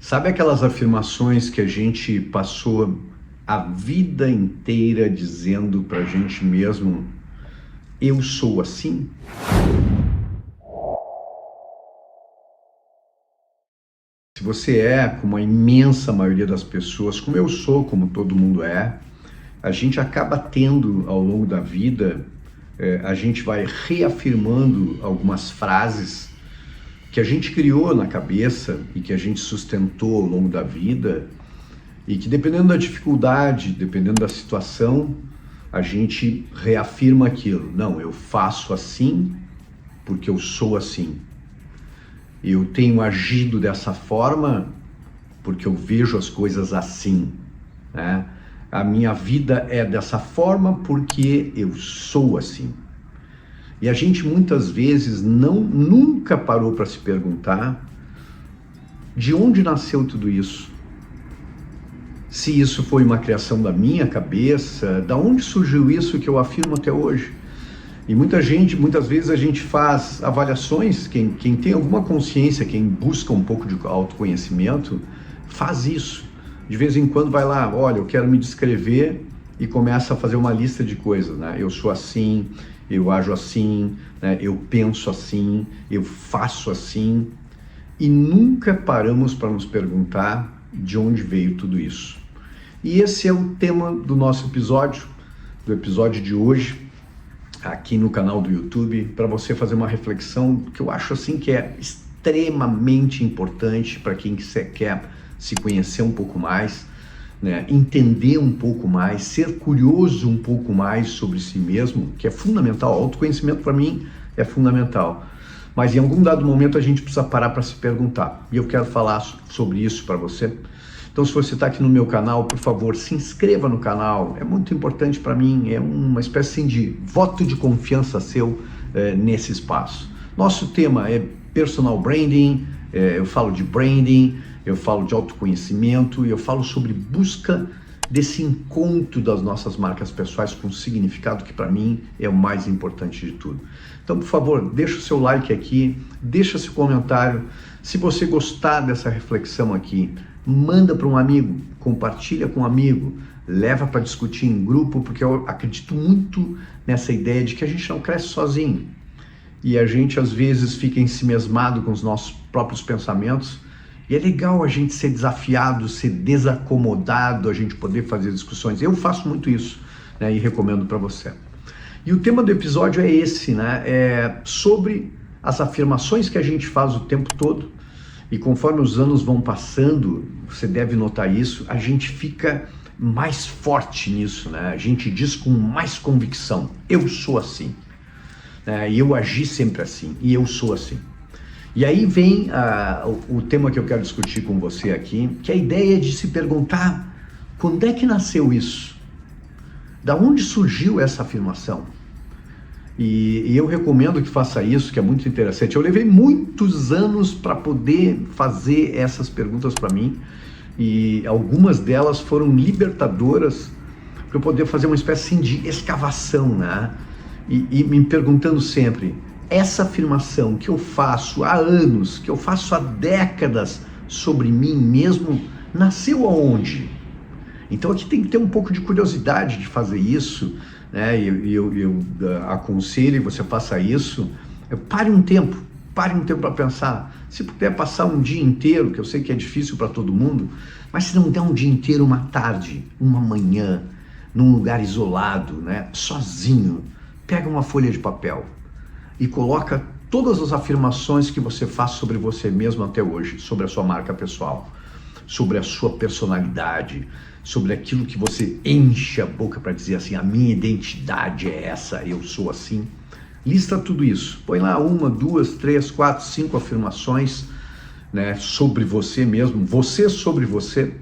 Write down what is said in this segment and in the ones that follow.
Sabe aquelas afirmações que a gente passou a vida inteira dizendo pra gente mesmo, eu sou assim? Se você é, como a imensa maioria das pessoas, como eu sou, como todo mundo é, a gente acaba tendo ao longo da vida, a gente vai reafirmando algumas frases que a gente criou na cabeça e que a gente sustentou ao longo da vida e que, dependendo da dificuldade, dependendo da situação, a gente reafirma aquilo. Não, eu faço assim porque eu sou assim. Eu tenho agido dessa forma porque eu vejo as coisas assim, né? A minha vida é dessa forma porque eu sou assim. E a gente muitas vezes nunca parou para se perguntar de onde nasceu tudo isso. Se isso foi uma criação da minha cabeça, da onde surgiu isso que eu afirmo até hoje? E muitas vezes a gente faz avaliações, quem tem alguma consciência, quem busca um pouco de autoconhecimento, faz isso. De vez em quando vai lá, olha, eu quero me descrever e começa a fazer uma lista de coisas, né? Eu sou assim, eu ajo assim, né? Eu penso assim, eu faço assim. E nunca paramos para nos perguntar de onde veio tudo isso. E esse é o tema do nosso episódio, do episódio de hoje, aqui no canal do YouTube, para você fazer uma reflexão que eu acho assim que é extremamente importante para quem quer se conhecer um pouco mais, né? Entender um pouco mais, ser curioso um pouco mais sobre si mesmo, que é fundamental. O autoconhecimento para mim é fundamental. Mas em algum dado momento a gente precisa parar para se perguntar. E eu quero falar sobre isso para você. Então, se você está aqui no meu canal, por favor, se inscreva no canal. É muito importante para mim, é uma espécie assim, de voto de confiança seu nesse espaço. Nosso tema é personal branding, eu falo de branding, eu falo de autoconhecimento e eu falo sobre busca desse encontro das nossas marcas pessoais com significado, que para mim é o mais importante de tudo. Então, por favor, deixa o seu like aqui, deixa seu comentário. Se você gostar dessa reflexão aqui, manda para um amigo, compartilha com um amigo, leva para discutir em grupo, porque eu acredito muito nessa ideia de que a gente não cresce sozinho. E a gente às vezes fica ensimesmado com os nossos próprios pensamentos. E é legal a gente ser desafiado, ser desacomodado, a gente poder fazer discussões. Eu faço muito isso, né, e recomendo para você. E o tema do episódio é esse, né? É sobre as afirmações que a gente faz o tempo todo. E conforme os anos vão passando, você deve notar isso, a gente fica mais forte nisso, né? A gente diz com mais convicção, eu sou assim, né? E eu agi sempre assim, e eu sou assim. E aí vem o tema que eu quero discutir com você aqui, que é a ideia de se perguntar quando é que nasceu isso? Da onde surgiu essa afirmação? E eu recomendo que faça isso, que é muito interessante. Eu levei muitos anos para poder fazer essas perguntas para mim, e algumas delas foram libertadoras para eu poder fazer uma espécie de escavação, né? E me perguntando sempre, essa afirmação que eu faço há anos, que eu faço há décadas sobre mim mesmo, nasceu aonde? Então aqui tem que ter um pouco de curiosidade de fazer isso, né? Eu aconselho que você faça isso. Pare um tempo para pensar. Se puder passar um dia inteiro, que eu sei que é difícil para todo mundo, mas se não der um dia inteiro, uma tarde, uma manhã, num lugar isolado, né? Sozinho, pega uma folha de papel e coloca todas as afirmações que você faz sobre você mesmo até hoje, sobre a sua marca pessoal, sobre a sua personalidade, sobre aquilo que você enche a boca para dizer assim, a minha identidade é essa, eu sou assim. Lista tudo isso, põe lá 1, 2, 3, 4, 5 afirmações, né, sobre você mesmo, você sobre você.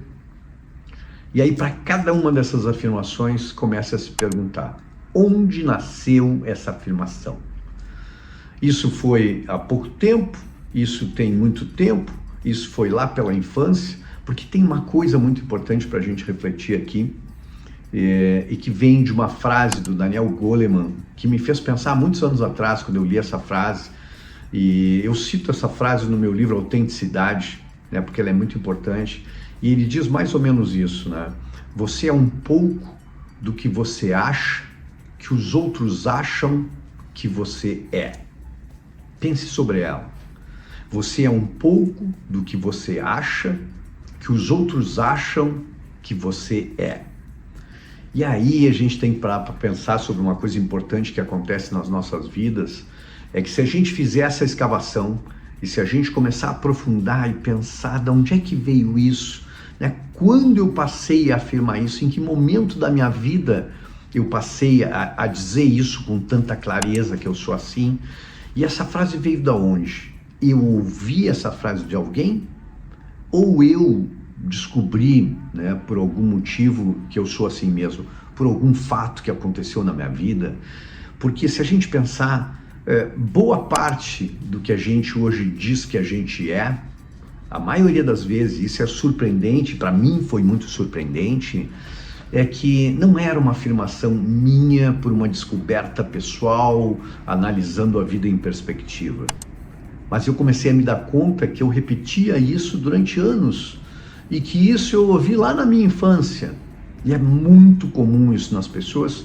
E aí para cada uma dessas afirmações comece a se perguntar, onde nasceu essa afirmação? Isso foi há pouco tempo, isso tem muito tempo, isso foi lá pela infância, porque tem uma coisa muito importante para a gente refletir aqui, e que vem de uma frase do Daniel Goleman, que me fez pensar muitos anos atrás, quando eu li essa frase, e eu cito essa frase no meu livro Autenticidade, né, porque ela é muito importante, e ele diz mais ou menos isso, né? Você é um pouco do que você acha que os outros acham que você é. Pense sobre ela. Você é um pouco do que você acha que os outros acham que você é. E aí a gente tem para pensar sobre uma coisa importante que acontece nas nossas vidas, é que se a gente fizer essa escavação e se a gente começar a aprofundar e pensar de onde é que veio isso, né? Quando eu passei a afirmar isso, em que momento da minha vida eu passei a dizer isso com tanta clareza que eu sou assim, e essa frase veio de onde? Eu ouvi essa frase de alguém? Ou eu descobri, né, por algum motivo que eu sou assim mesmo, por algum fato que aconteceu na minha vida? Porque se a gente pensar, boa parte do que a gente hoje diz que a gente é, a maioria das vezes, isso é surpreendente, para mim foi muito surpreendente, é que não era uma afirmação minha por uma descoberta pessoal, analisando a vida em perspectiva. Mas eu comecei a me dar conta que eu repetia isso durante anos e que isso eu ouvi lá na minha infância. E é muito comum isso nas pessoas,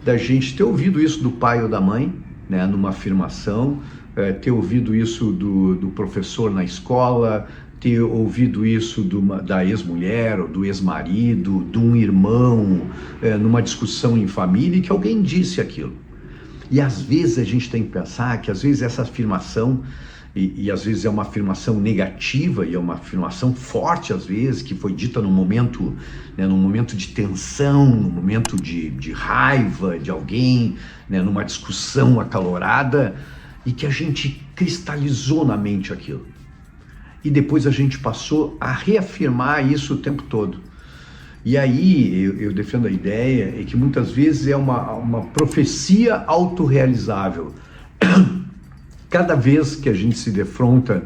da gente ter ouvido isso do pai ou da mãe, né, numa afirmação, ter ouvido isso do professor na escola, ter ouvido isso da ex-mulher ou do ex-marido, de um irmão, numa discussão em família, e que alguém disse aquilo. E às vezes a gente tem que pensar que às vezes essa afirmação, e às vezes é uma afirmação negativa, e é uma afirmação forte às vezes, que foi dita num momento, né, num momento de tensão, num momento de raiva de alguém, né, numa discussão acalorada, e que a gente cristalizou na mente aquilo. E depois a gente passou a reafirmar isso o tempo todo. E aí eu defendo a ideia que muitas vezes é uma profecia autorrealizável. Cada vez que a gente se defronta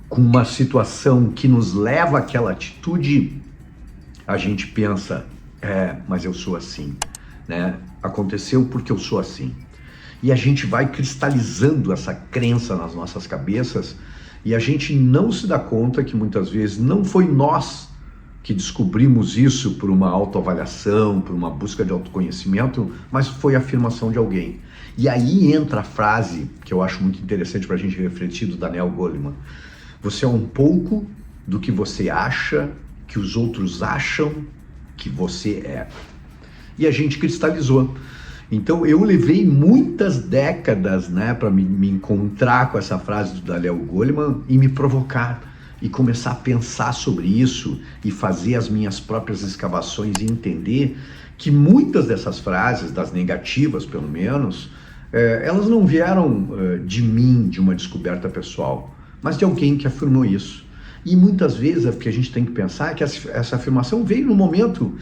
com uma situação que nos leva àquela atitude, a gente pensa, mas eu sou assim, né? Aconteceu porque eu sou assim. E a gente vai cristalizando essa crença nas nossas cabeças e a gente não se dá conta que muitas vezes não foi nós que descobrimos isso por uma autoavaliação, por uma busca de autoconhecimento, mas foi a afirmação de alguém. E aí entra a frase que eu acho muito interessante para a gente refletir, do Daniel Goleman. Você é um pouco do que você acha que os outros acham que você é. E a gente cristalizou. Então eu levei muitas décadas, né, para me encontrar com essa frase do Daniel Goleman e me provocar e começar a pensar sobre isso e fazer as minhas próprias escavações e entender que muitas dessas frases, das negativas pelo menos, elas não vieram de mim, de uma descoberta pessoal, mas de alguém que afirmou isso. E muitas vezes é porque a gente tem que pensar que essa afirmação veio no momento,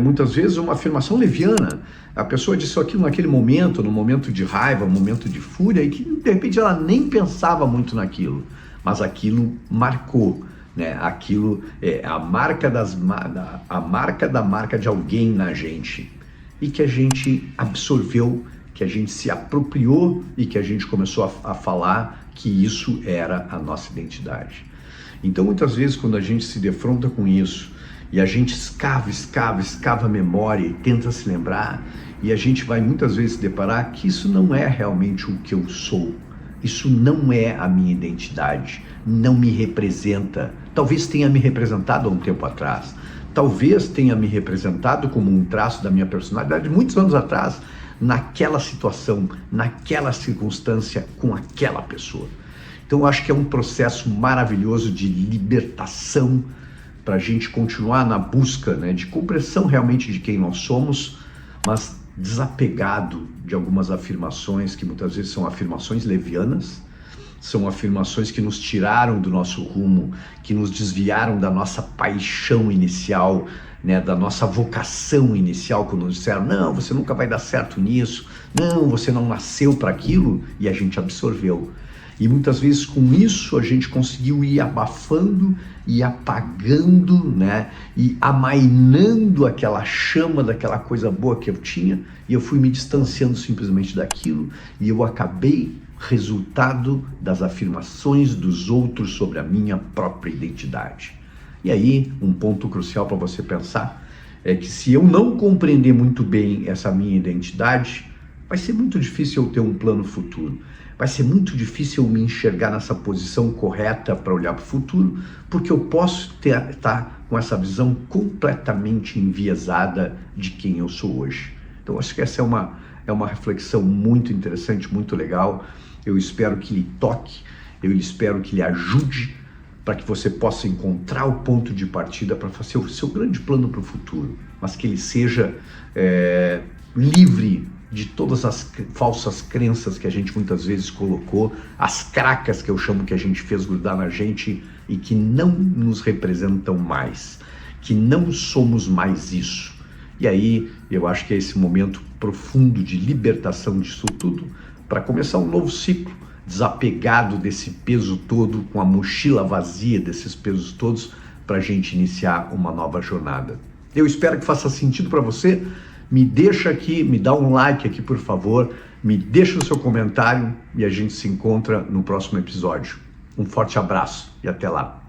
muitas vezes uma afirmação leviana. A pessoa disse aquilo naquele momento, no momento de raiva, no momento de fúria, e que de repente ela nem pensava muito naquilo, mas aquilo marcou, né? Aquilo é a marca da marca de alguém na gente, e que a gente absorveu, que a gente se apropriou e que a gente começou a falar que isso era a nossa identidade. Então, muitas vezes, quando a gente se defronta com isso, e a gente escava a memória e tenta se lembrar, e a gente vai muitas vezes se deparar que isso não é realmente o que eu sou, isso não é a minha identidade, não me representa. Talvez tenha me representado há um tempo atrás, talvez tenha me representado como um traço da minha personalidade muitos anos atrás, naquela situação, naquela circunstância, com aquela pessoa. Então eu acho que é um processo maravilhoso de libertação para a gente continuar na busca, né, de compreensão realmente de quem nós somos, mas desapegado de algumas afirmações que muitas vezes são afirmações levianas, são afirmações que nos tiraram do nosso rumo, que nos desviaram da nossa paixão inicial, né, da nossa vocação inicial, quando nos disseram, não, você nunca vai dar certo nisso, não, você não nasceu para aquilo, e a gente absorveu. E muitas vezes com isso a gente conseguiu ir abafando e apagando, né, e amainando aquela chama daquela coisa boa que eu tinha, e eu fui me distanciando simplesmente daquilo, e eu acabei resultado das afirmações dos outros sobre a minha própria identidade. E aí, um ponto crucial para você pensar é que se eu não compreender muito bem essa minha identidade, vai ser muito difícil eu ter um plano futuro. Vai ser muito difícil eu me enxergar nessa posição correta para olhar para o futuro, porque eu posso estar com essa visão completamente enviesada de quem eu sou hoje. Então, acho que essa é uma reflexão muito interessante, muito legal. Eu espero que lhe toque, eu espero que lhe ajude para que você possa encontrar o ponto de partida para fazer o seu grande plano para o futuro, mas que ele seja livre de todas as falsas crenças que a gente muitas vezes colocou, as cracas que eu chamo que a gente fez grudar na gente e que não nos representam mais, que não somos mais isso. E aí eu acho que é esse momento profundo de libertação disso tudo para começar um novo ciclo, desapegado desse peso todo, com a mochila vazia desses pesos todos, para a gente iniciar uma nova jornada. Eu espero que faça sentido para você. Me deixa aqui, me dá um like aqui, por favor, me deixa o seu comentário e a gente se encontra no próximo episódio. Um forte abraço e até lá.